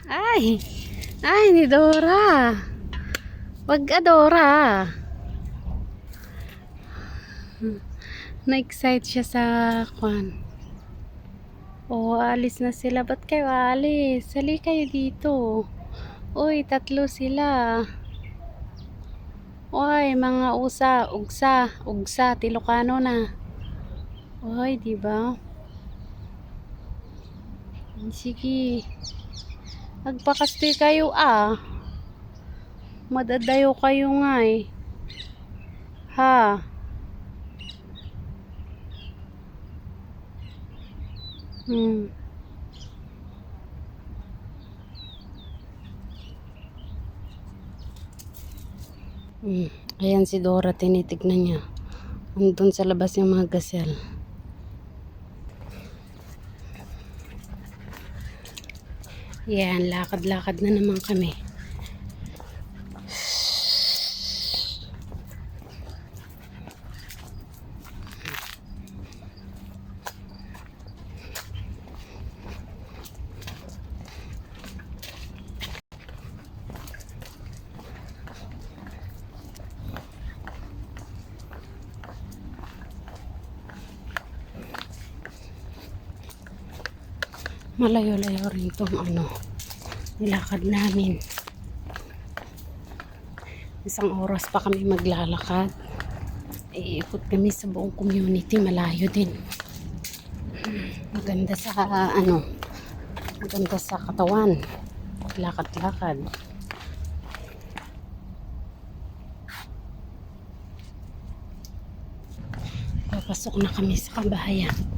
Ay! Ay, ni Dora! Wag ka, Dora! Na-excite siya sa kwan. Oh, alis na sila. Ba't kayo alis? Sali kayo dito. Uy, tatlo sila. Uy, mga ugsa, Tilocano na. Uy, diba? Sige. Magpakastoy kayo Madadayo kayo nga eh. Ha? Hmm. Ayan si Dora, tinitignan niya. Andun sa labas yung mga gasel. Yan, lakad-lakad na naman kami. Malayo-layo rin itong nilakad namin. Isang oras pa kami maglalakad. Iikot kami sa buong community, malayo din. Maganda sa maganda sa katawan. Lakad-lakad. Papasok na kami sa kabahayan.